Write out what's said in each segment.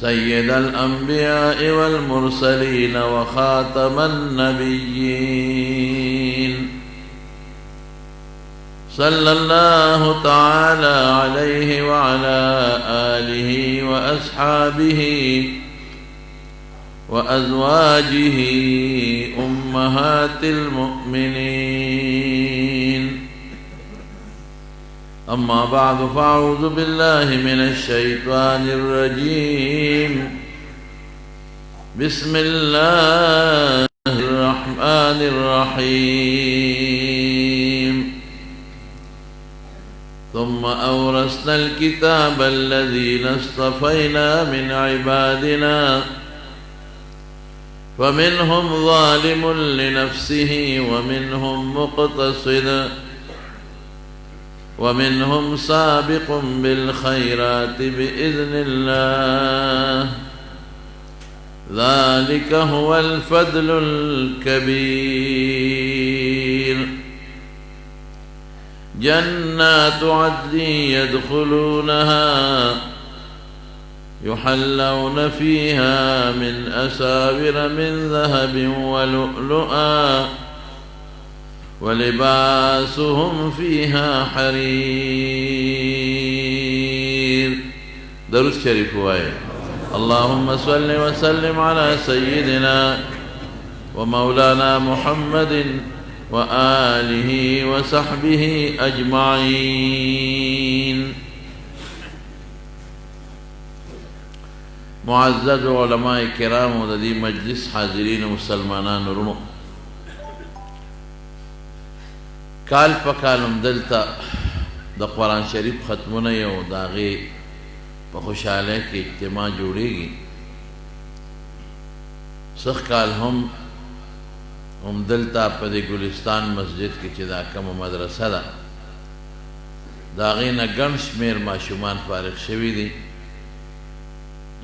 سيد الأنبياء والمرسلين وخاتم النبيين صلى الله تعالى عليه وعلى آله وأصحابه وأزواجه أمهات المؤمنين. أما بعد فأعوذ بالله من الشيطان الرجيم. بسم الله الرحمن الرحيم. ثم أورثنا الكتاب الذين اصطفينا من عبادنا فمنهم ظالم لنفسه ومنهم مقتصد ومنهم سابق بالخيرات بإذن الله ذلك هو الفضل الكبير. جنات عدن يدخلونها يحلون فيها من أساور من ذهب ولؤلؤا ولباسهم فيها حرير. درود شريف وايه. اللهم صل وسلم على سيدنا ومولانا محمد وآله وصحبه أجمعين. معزز علماء کرام و دی مجلس حاضرین مسلمانان رونو، کال پا کالم دلتا دا قرآن شریف ختمونه یو داغی پا خوشحاله کی اجتماع جوڑی گی. سخ کال هم دلتا پا دی گلستان مسجد کی چی دا کم مدرسه دا داغی نا گن شمیر معشومان فارغ شوی دی،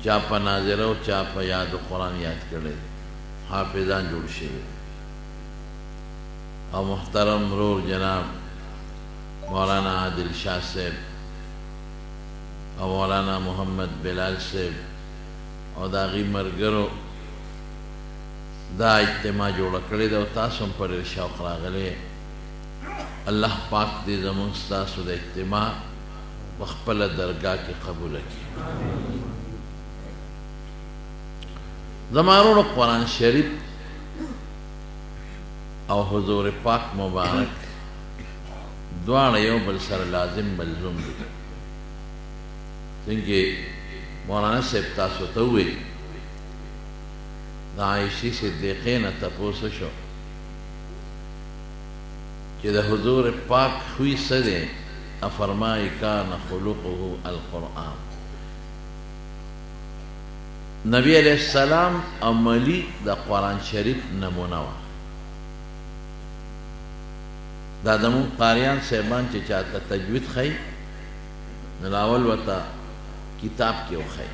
چا پا ناظره و چا پا یاد قرآن یاد کرده، حافظان جوڑ شوی. اور محترم رور جناب مولانا عادل شاہ صاحب اور مولانا محمد بلال صاحب اور داغی مرگرو دا اجتماع جوڑا کرده دا و تاسم پر شوق راغلے. اللہ پاک دی زمون ستاسو دا اجتماع وخپل درگاہ کی قبول کی. زمانون قرآن شریف او حضور پاک مبارک دوان یو بل سر لازم ملزوم دی. سنگے مولانا صاحب تاسو تووی دا عائشی صدیقین تپوسو شو کہ دا حضور پاک خوی سدے افرمائی کان خلقه القرآن. نبی علیہ السلام عملی دا قرآن شریف نمونوا. دا دمون قاریان صاحبان چی چاہتا تجوید خی نلاول وطا کتاب کیو خی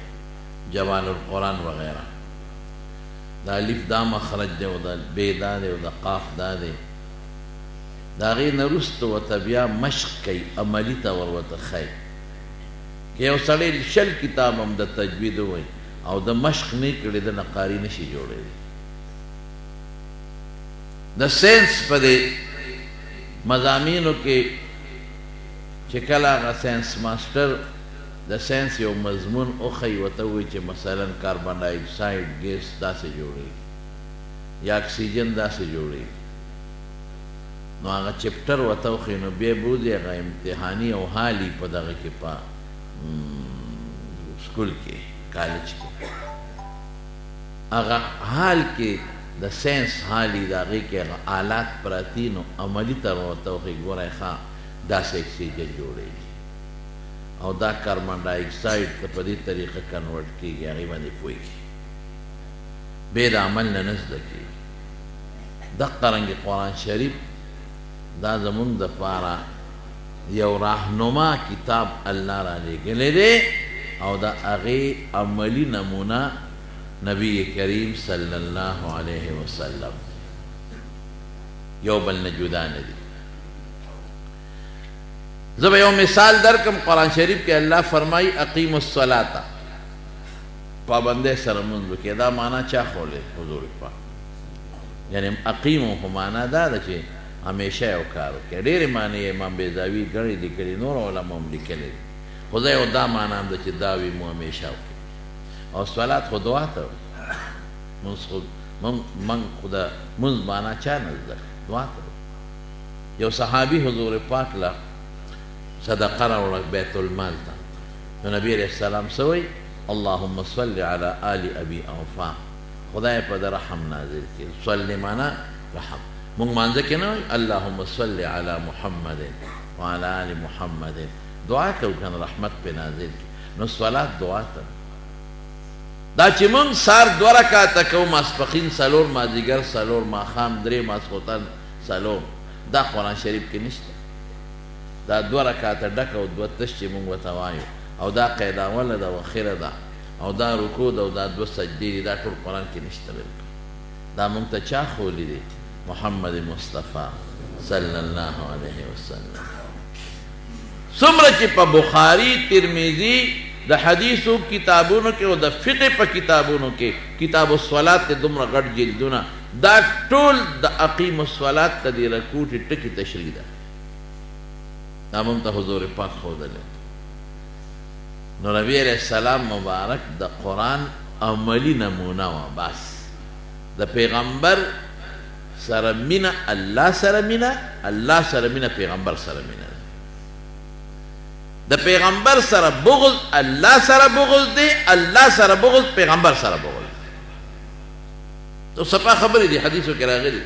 جوال القرآن وغیرہ. دا لیف دا مخرج دے و دا بے دا دے و دا قاف دا دے دا غی نرست وطا بیا مشق کئی عملی تا وروطا خی کہ یو سڑی شل کتاب ہم دا تجوید ہوئی او دا مشق نہیں کردے دا نقاری نشی جوڑے دی. دا سینس پا دے مضامینو کے چکل آغا سینس ماسٹر دا سینس یو مضمون اخی وطوی چے مثلا کاربن ڈائی آکسائڈ گیس دا سے جوڑے یا اکسیجن دا سے جوڑے نو آغا چپٹر وطوخی نو بے بودی آغا امتحانی او حالی پا دا غی پا سکول کے کالج کے آغا حال کے دا سینس حالی دا غی کے آلات پراتینو عملی تر وطوخی گورای خواہ دا سے اکسیجن جوڑے گی او دا کاربن ڈائی آکسائڈ تا پا دی طریقہ کنورٹ کی گیا غیبا دی پوئی کی بید عمل ننزد کی. دا قرنگ قرآن شریف دا زمون دا پارا یو راہنما کتاب اللہ را لے گلے دے او دا اغی عملی نمونہ نبی کریم صلی اللہ علیہ وسلم یو بل نجودان دی. زب یو مثال در کم قرآن شریف کے اللہ فرمائی اقیم الصلاة پابندۍ سره مونځ وکړي. دا معنا چا ښوولې؟ حضور پاک. یعنې اقیمو خو معنا دا ده چې همیشه یو کار وکړي. ډېرې معنی امام بیضاوي ګڼې لیکلي، نور علما هم لیکلي دي، خو زه یو دا معنا هم ده چې دا وي مو همیشه وکړي. او صلات خو دعا ته مونځ خو من خو د مونځ معنا چا نه زده کړه؟ دعا ته. یو صحابي حضور پاک له صدقه راوړه بیت المال ته، نو نبی علیه السلام څه وایي؟ اللهم صل علی آل ابي اوفا، خدای په د رحم نازل کړي. صلی معنا رحم. مونږ مانځه کې نه وایي اللهم صل علی محمد وعلى آل محمد، دعا کوو کنه رحمت پې نازل کړي. نو صلات دعا ته. دا چې مونږ سار 2 رکعاته کوو، ماسپښین 4، مازدیګر 4، ماښام 3، ماسخوتن 4، دا قرآن شریف کې نشته. دا 2 رکعاته ډک او 2 تش چې مونږ ورته وایو، او دا قید اوله ده او اخره ده، او دا رکوع ده او دا 2 سجدې دي، دا ټول قرآن کې نشته. بالکل دا مونږ ته چا ښوولي دي؟ محمد مصطفی صلی الله علیه وسلم. څومره چې په بخاري ترمذي د حدیثو کتابونو کې او د فقه په کتابونو کې کتاب الصلات ته دومره غټ جلدونه، دا ټول د اقیم الصلات ته د رکوع ټکي تشریح ده. دا مونږ ته حضور پاک ښودلی. نو نبی علیہ السلام مبارک د قرآن عملی نمونه وه. بس د پیغمبر سره مینه، الله سره مینه، الله سره مینه، پیغمبر سره مینه. د پیغمبر سره بغض الله سره بغض دی، الله سره بغض پیغمبر سره بغض دی. تو صفا خبرې دي حدیثو کې راغلي.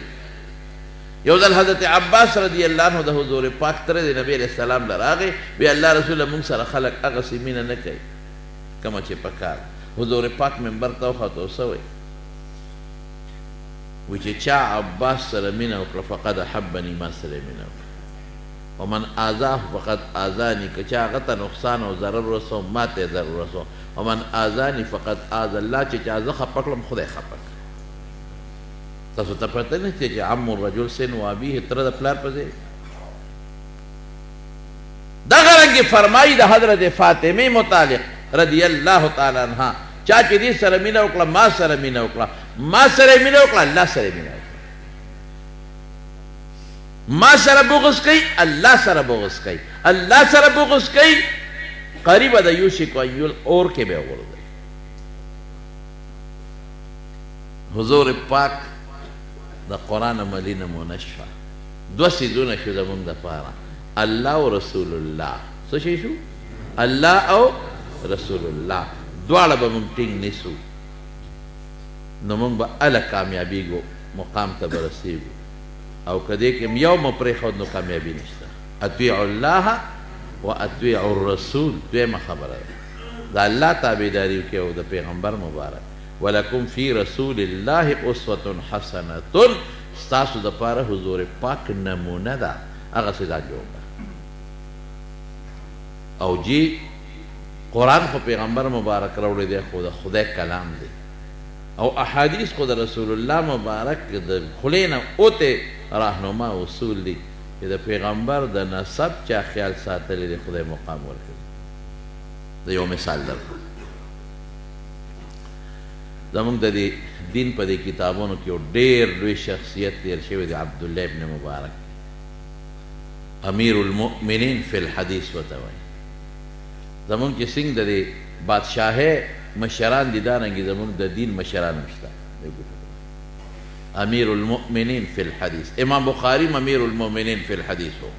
یو ځل حضرت عباس رضی الله عنه د حضور پاک تره د نبی علیہ السلام له راغی، وی الله رسوله مونږ سره خلک هغسې مینه نه کوي کومه چې پکار. حضور پاک منبر ته وخوته او څه وایي؟ وی چې چا عباس سره مینه وکړه فقد احبني، ما سره مینه وکړه. ومن آذاه فقد آذاني، که چا هغه ته نقصان او ضرر ورسو ما ته ضرر ورسو. ومن آذاني فقد آذى الله، چې چا زه خفه کړم خدای خفه کړ. تاسو ته پته نه چې عم الرجل سن و ابيه، تره د پلار په ځای. دغه رنګې فرمایي د حضرت فاطمې متعلق رضی الله تعالی عنها، چا چې دې سره مینه وکړه ما سره مینه وکړه، ما سره مینه وکړه الله سره مینه وکړه. ما سره بغض کوي الله سره بغض کوي، الله سره بغض کوي قریبه د یوشک ان یل اور کې به وغورځي. حضور پاک د قرآن عملی نمونه شوه. 2 څیزونه شو زمونږ دپاره، الله او رسول الله. څه شی شو؟ الله او رسول الله. دواړه به مونږ ټینګ نیسو نو مونږ به هله کامیابیږو، مقام ته به رسیږو. او که دې کې یو مو پرېښود نو کامیابي نشته. اطیعوا الله و اطیعوا الرسول، دویمه خبره ده. د الله تابعداري وکړئ او د پیغمبر مبارک. ولکم فی رسول الله اسوة حسنة، ستاسو دپاره حضور پاک نمونه ده، هغسې دا جوړ ده. او جی قرآن خو پیغمبر مبارک راوړی دی، خو د خدای کلام دی. او احادیث خو د رسول الله مبارک د خولې نه اوتې راهنما اصول دي چې د پیغمبر د نسب چا خیال ساتلی دی خدای مقام ورکوي. د یو مثال درکړو، زمونږ د دې دین په دې کتابونو کې یو ډېر لوی شخصیت تیر شوی دی، عبدالله ابن مبارک، امیر المؤمنین فی الحدیث ورته وایي. زمونږ چې څنګه د دې بادشاهۍ مشران دي، دارنګې زمونږ د دین مشران هم شته. امیر المؤمنین فی الحدیث، امام بخاری امیر المؤمنین فی الحدیث ہو،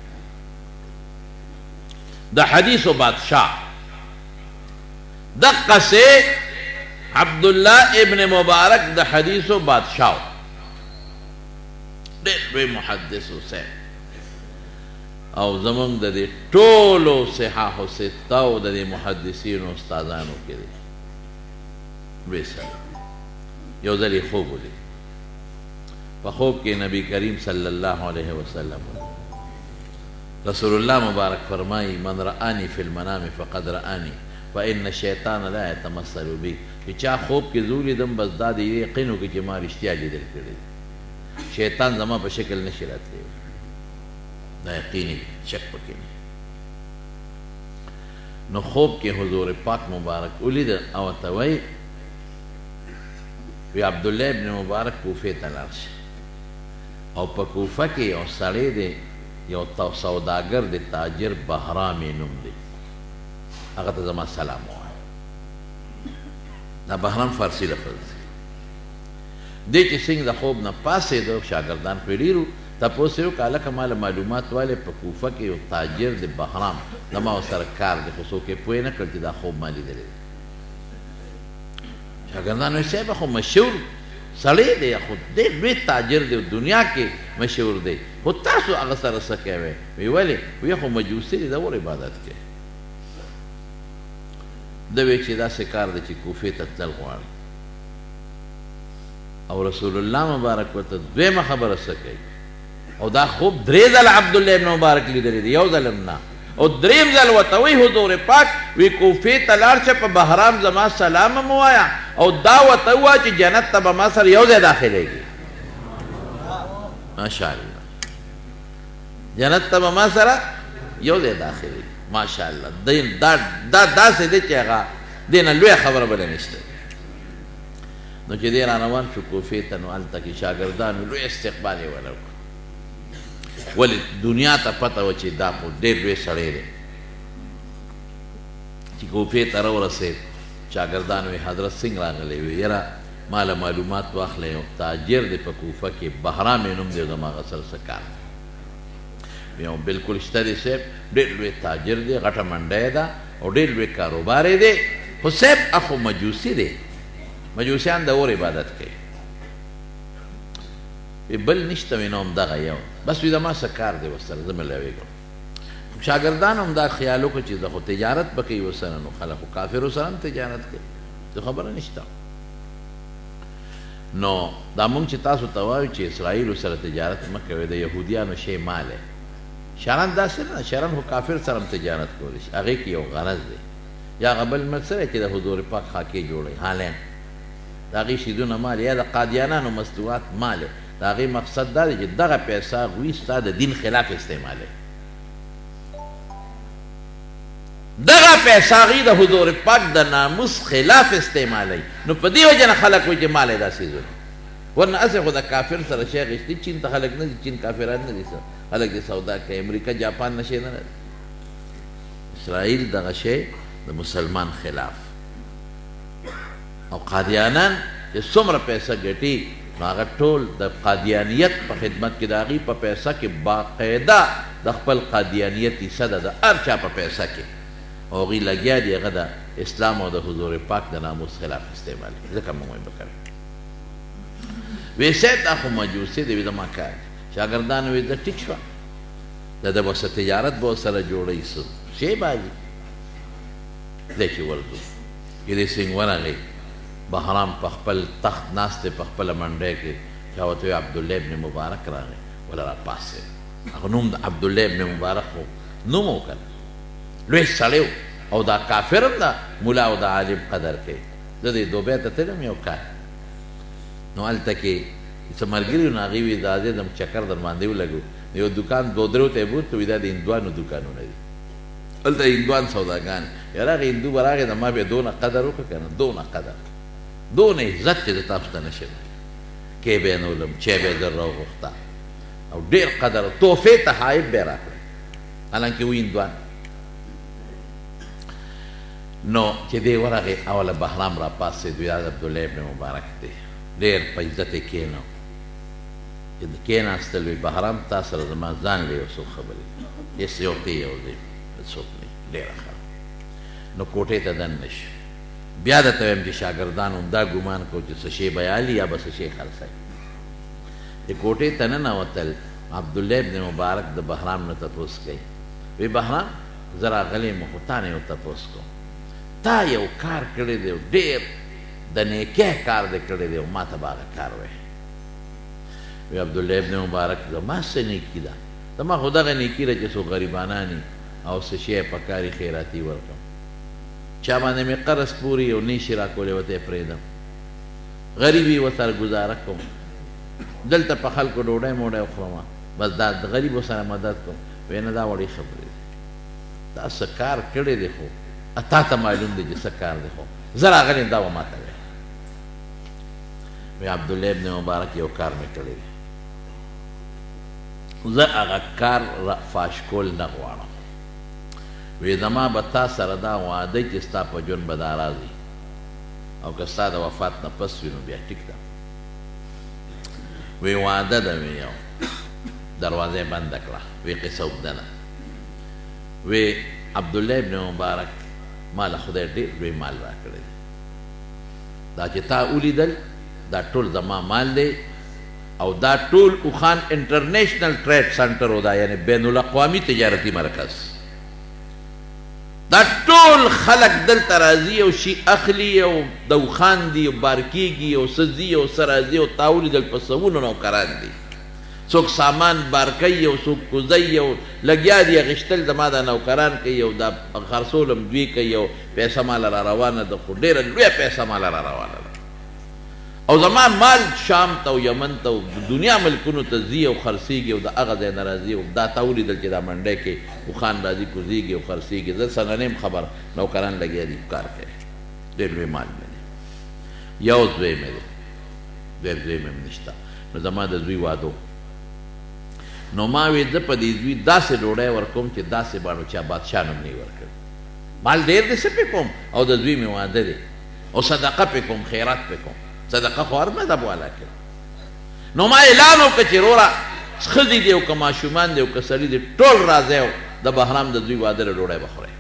د حدیثو بادشاہ. دقسې عبدالله ابن مبارک د حدیثو بادشاہ، ډېر لوی محدث حسین، او زمونږ د دې ټولو صحاح سته او د دې محدثینو استادانو کې دی. لوی سړی. یو ځل یې خوب ولید، په خوب کې نبی کریم صلی الله علیه وسلم، رسول الله مبارک فرمایي من رآنی فی المنام فقد رآنی فإن الشیطان لا یتمثل بی. چې چا خوب کې زه ولیدم بس دا د یقین وکړي چې ما رښتیا لیدل کړي، شیطان زما په شکل نشي راتلی. دا یقیني شک پکې نه. نو خوب کې حضور پاک مبارک ولید او ورته وایي وی عبدالله ابن مبارک کوفې ته لاړ شي او په کوفه کې یو سړی دی یو سوداګر دی تاجر بهرام یې نوم دی هغه ته زما سلام ووایه دا بهرام فارسي لفظ دی دی چې څنګه د خوب نه پاڅېدو شاګردان پرې ډېرو تپوس یې وکړه هلکه ما له معلومات والې په کوفه کې یو تاجر دی بهرام زما ورسره کار دی خو څوک یې پوه نه کړ چې دا خوب ما لیدلی دی شاګردان وایي صاحب خو مشهور سړی دی خو ډېر لوی تاجر دی دنیا کې مشهور دی خو تاسو هغه سره څه کوئ وی ولې وی خو مجوسي دی د ور عبادت کوي ده وی چې داسې کار دی چې کوفې ته تلل غواړي او رسول الله مبارک ورته دویمه خبره څه کوي او دا خوب درې ځله عبدالله ابن مبارک لیدلی دی یو ځل هم نه او دریم ځل ورته وی حضور پاک وی کوفې ته لاړ شه په بهرام زما سلام هم ووایه او دا ورته ووایه چې جنت ته به ما سره یو ځای داخلېږي ماشاءالله جنت ته به ما سره یو ځای داخلېږي ماشاءالله دا داسې دی چې هغه دې نه لویه خبره بله نشته نو چې دی را روان شو کوفې ته نو هلته کې شاګردانو لوی استقبال یې وله وکړو ولې دنیا ته پته وه چې دا خو ډېر لوی سړی دی چې کوفې ته راورسېد شاګردان وی حضرت څنګه راغلی وی یاره ما له معلومات واخلئ یو تاجر دی په کوفه کې بهرام یې نوم دی زما هغه سره څه کار دی یو بلکل شته دی صاحب ډېر لوی تاجر دی غټه منډی ده او ډېر لوی کاروبار یې دی خو صاحب اخو مجوسي دی مجوسیان د اور عبادت کوي بل نشته وی نو همدغه یو بس وی زما څه کار دی ورسره زه ملاوېږم شاګردانو هم دا خیال وکړو چې د خو تجارت به کوي ورسره نو خلک خو کافرو سره هم تجارت کوي څه خبره نشته نو دا مونږ چې تاسو ته وایو چې اسرائیلو سره تجارت مه کوئ د یهودیانو شی مال دی شرن داسې نه شرن خو کافر سره هم تجارت کولی شي هغې کې یو غرض دی یا هغه بل مقصد دی چې د حضور پاک خاکې جوړوي هالین د هغې شیدونه مال یا د قادیانانو مستوات مال د هغې مقصد دا دی چې دغه پیسه هغوی ستا د دین خلاف استعمالوي دغه پیسه هغوی د حضور پاک د ناموس خلاف استعمالوي نو په دې وجه نه خلک وایي چې مال یې داسې زور ورنه هسې خو د کافر سره شی اخېستي چین ته خلک نه دي چین کافران نه دي خلک دې سودا کوي امریکا جاپان نه شی نه لري اسرائیل دغه شی د مسلمان خلاف او قادیانان چې څومره پیسه ګټي نو هغه ټول د قادیانیت په خدمت کې د هغې په پیسه کې باقاعده د خپل قادیانیت حصه ده د هر چا په پیسه کې او هغوی لګیا دي هغه د اسلام او د حضور پاک د ناموس خلاف استعمال ځکه موږ وایو بکوي وی صاحب دا خو مجوسي دی وی زما کار شاګردان وی زه ټیک شوه د ده به څه تجارت به ورسره جوړوي څه شی بازي دی چې ورځو چې دې څنګه ورغی بهرام په خپل تخت ناست دی په خپله منډۍ کې چا ورته وی عبدالله ابن مبارک راغی وله را پاسېد هغه نوم د عبدالله ابن مبارک خو نوم و که لوی سړی او دا کافر هم د ملا او د عالم قدر کوي زه دې دوبۍ ته تلم یو کال نو هلته کې څه ملګري وو نو هغې وي دا دې د چکر در باندې ولګو یو دوکان دوه درو ته یې بوتلو وي دا د هندوانو دوکانونه دي هلته هندوان سوداګان یاره هغه هندو به راغی د ما بیا دونه قدر وکړه که نه دونه قدر دونه عزت چې زه تاسو ته نشم کې به یې نولم چای به یې در راوغوښته او ډېر قدر تحفې تحایف به یې راکړه حالانکې و هندوان نو چې دی ورغی اوله بهرام را پاسېد وی دا د عبدالله ابن مبارک دی ډېر په عزت یې کېنو چې کېناستل وی بهرام تا سره زما ځان له یو څو خبرې هېڅ یو ته یو دی څوک نه ډېره ښه نو کوټې ته دننه شو بیا درته وایم چې شاګردانو همدا ګمان کو چې څه شی به یالي یا به څه شی خرڅوي چې کوټې ته ننوتل عبدالله ابن مبارک د بهرام نه تپوس کوي وی بهرام زه راغلی یم خو تا نه یو تپوس کوم تا یو کار کړی دی ډېر د نیکۍ کار دی کړی دی او ما ته به هغه کار وایي وی عبدالله ابن مبارک زما څه نیکي ده زما خو دغه نیکي ده چې څو غریبانان او څه شی یې پکاري خیراتي ورکړم چا باندې مې قرض پورې او نه شي راکولی ورته یې پرېږدم غریب یې ورسره ګزاره کوم دلته په خلکو ډوډۍ موډۍ وخورم بس دا د غریبو سره مدد کوم وی نه دا وړې خبرې دي تا څه کار کړی دی خو تا ته معلوم دی چې څه کار دی خو زه راغلی یم دا به ما ته وایي وی عبدالله ابن مبارک یو کار مې کړی دی زه هغه کار فاش کول نه غواړم وی زما به تا سره دا وعده چې ستا په ژوند به دا راځي او که ستا د وفات نه پس وي نو بیا ټیک ده وی وعده ده وی یو دروازه بنده کړه وی قصه اوږده ده وی عبدالله ابن مبارک ما له خدای ډېر لوی مال راکړی دی دا چې تا ولیدل دا ټول زما مال دی او دا ټول اوخان انټرنیشنل ټریډ سنټر و دا یعنی بین الاقوامی تجارتي مرکز دا ټول خلق دلته راځي او شي اخلي او د اوخان دي او بار کېږي او څه ځي او څه راځي او تا ولیدل په سوونو نوکران دي څوک سامان بار کوي او څوک کوزوي او لګیا دي اخیستل زما دا نوکران کوي او دا خرڅول هم دوی کوي او پیسه ماله را روانه ده خو ډېره لویه پیسه ماله را روانه ده او زما مال شام ته او یمن ته او دنیا ملکونو ته ځي او خرڅېږي او د هغه ځای نه راځي او دا تا ولیدل چې دا منډی کې اوښان راځي کوزېږي او خرڅېږي زه څنګه نه یم خبر نوکران لګیا دي کار کوي ډېر لوی مال مې دی یو زوی مې دی ډېر زوی مې هم نشته نو زما د زوی واده نو ما وی زه په دې زوی داسې ډوډۍ ورکوم چې داسې باندې چا بادشاه نوم نه یې ورکړی مال ډېر دی څه پې کوم او د زوی مې واده دی او صدقه پې کوم خیرات پې کوم صدقه خو هر مذهب والا کوي نو ما اعلان وکړه چې وروره ښځې دي او که ماشومان دي او که سړي دي ټول راځئ او د بهرام د دوی واده له ډوډۍ به خورئ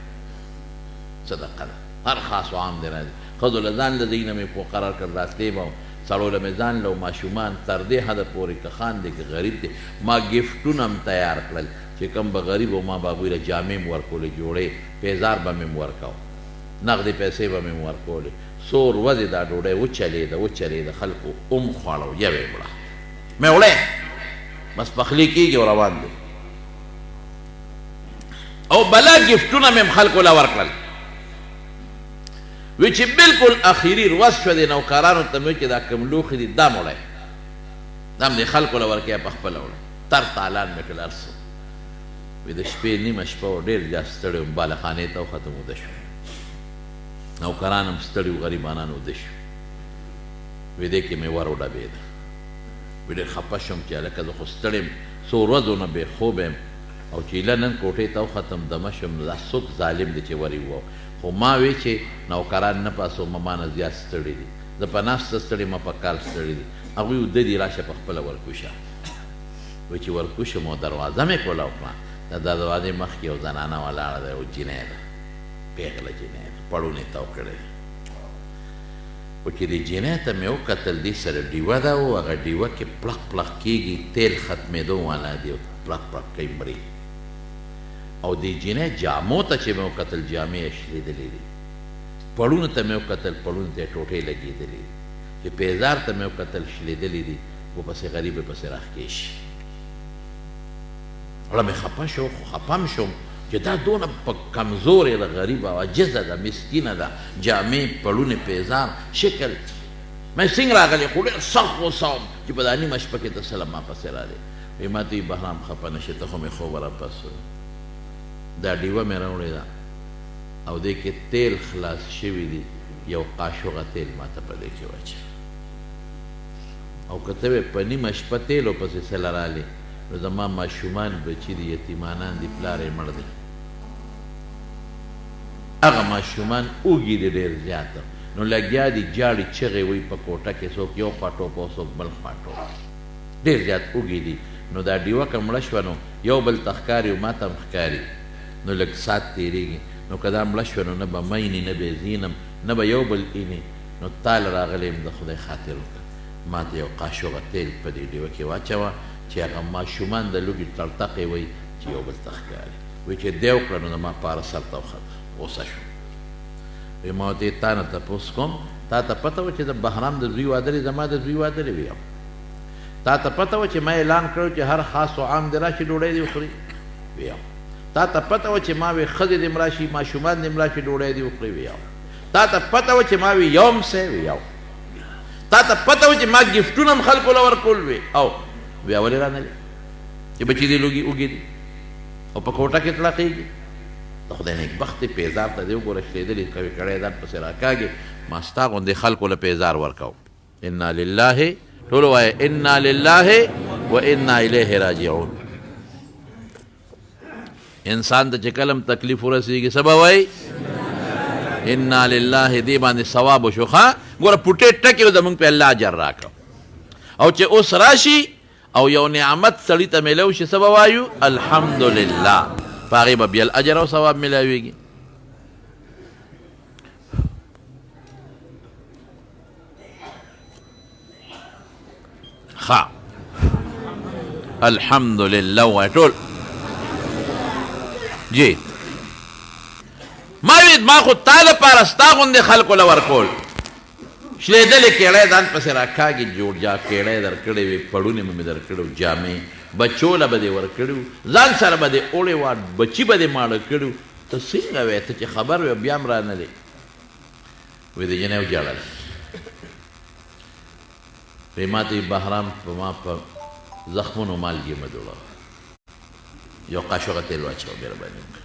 صدقه ده هر خاص و عام دی راځي ښځو له ځان له ځایونه مې مقرر کړ راتلې به سړو له مې ځان له ماشومان تر دې حده پورې که خان دی که غریب دی ما ګفټونه هم تیار کړل چې کوم به غریب و ما به هغوی له جامې م ورکولې جوړې پیزار به مې م ورکاو نغدې پیسې به مې م ورکولې څو ورځې دا ډوډۍ وچلېده خلکو خوړه او یوې مړه مې وړی بس پخلی کېږي او روان دی او بلا ګفټونه مې هم خلکو له ورکړل وی چې بلکل اخیري ورځ شوه د نوکرانو ته مې وی چې دا کوم لوښي دي دا م وړی دا هم دې خلکو له ورکوي په خپله وړی تر تالان مې کړل هر څه وی د شپې نیمه شپه و ډېر زیات ستړی وم بالخانې ته وختم وده شوم نوکران هم ستړي و غریبانان وده شو وی دې کې مې ور وډبېده وی ډېر خفه شوم چې هلکه زه خو ستړی یم څو ورځو نه بې خوبه یم او چې ایله نن کوټې ته وختم دمه شوم نو دا څوک ظالم دی چې ور یې ووه خو ما وی چې نوکران نه پاسو ما نه زیات ستړي دي زه په ناسته ستړی ما په کار ستړي دي هغوی وده دي راشه په خپله ورکوشه وی چې ورکوشم او دروازه مې کوله وکړه د دروازې مخکې یو زنانه ولاړه ده او جینۍ ده پیغله جینۍ ده پړونې تاو کړی خو چې دې جینۍ ته مې وکتل دې سره ډیوه ده او هغه ډیوه کې پړق پړق کېږي تیل ختمېدو والا دی او پړق پړق کوي مري او دې جینۍ جامو ته چې مې وکتل جامې یې شلېدلې دي پړونو ته مې وکتل پړونو ته یې ټوټې لګېدلې دي چې پیزار ته مې وکتل شلېدلې دي ورپسې غریب یې پسې راښکې شي وړه مې خفه شو خو خفه م شوم چې دا دونه په کمزورې ده غریبه عاجزه ده مسکینه ده جامې پړونې پیزار شکل مې څنګه راغلی خو ډېر سخت غوسه وم چې په دا نیمه شپه کې ته سله ما پسې راغلی وایي ما ته وایي بهرام خفه نه شې ته خو مې خوب راپس دا ډیوه مې راوړې ده او دې کې تیل خلاص شوي دي یو قاشوغه تیل ما ته په دې کې واچوي او که ته وایې په نیمه شپه تیلو پسې سله راغلې نو زما ماشومان بچي دي یتیمانان دي پلار یې مړ دی هغه ماشومان اوږي دي ډېر زیاته نو لګیا دي جاړي چغې وایي په کوټه کې څوک یو خوا ټوپ او څوک بل خوا ټوپ ډېر زیات اوږي دي نو دا ډیوه که مړه شوه نو یو بل ته ښکاري او ما ته هم ښکاري نو لږ ساعت تېرېږي نو که دا مړه شوه نو نه به مینې نه به زینم نه به یو بل اینې نو تال راغلی یم د خدای خاطر وکړه ما ته یو قاشوغه تیل په دې ډیوه کې واچوه چې هغه ماشومان د لوږې ټړټقې وایي چې یو بل ته ښکاري وایي چې دی وکړه نو زما پاره سر ته وخته غوسه شوم وایي ما ورته تا نه تپوس کوم تا ته پته وه چې د بهرام د زوی واده دی زما د زوی واده دی ویم تا ته پته وه چې ما اعلان کړی چې هر خاص و عام دی راشي ډوډۍ دې وخوري ویم تا ته پته وه چې ما وی ښځې دې مړه شي ماشومان دې مړه شي ډوډۍ دې وخوري ویم تا ته پته وه چې ما وی یوم سې ویم تا ته پته وه چې ما ګفټونه هم خلکو له ورکول وي او بیا ولې رانغلې چې بچي دې لوږي اوږې دي او په کوټه کې تړقېږي د خدای نیکبخت دی پیزار ته دې وګوره شلېدلې کوي کړی ځان پسې راکاږي ما ستا غوندې خلکو له پیزار ورکوم انا لله ټول وایه انا لله و انا الیه راجعون. انسان ته چې کلم تکلیف ورسېږي څه به وایي؟ انا لله. دې باندې ثواب وشو. ښه ګوره پوټې ټکې زمونږ په الله اجر راکړه. او چې اوس راشي او یو نعمت سړي ته میلاو شي څه به وایو؟ الحمدلله. په هغې به بیا اجر او ثواب میلاویږي. ښه الحمدلله وایه ټول. جی ما وید ما خو تا لپاره ستا غوندې خلکو له ورکول. شلېدلې کیړی ځان پسې راکاږي جوړ جا کیړی در کړی وې پړونې مې در کړی و جامې بچو له به دې ورکړي وو ځان سره به دې اوړې وه بچي به دې ماړه کړي وو. ته څنګه وې ته چې خبر وې بیا هم رانه دی. وې د جنۍ وجاړل. وې ما ته بهرام په ما په زخمونو مالګې مه جوړوه. یو قاشوغه تیل واچوه مهرباني وکړه.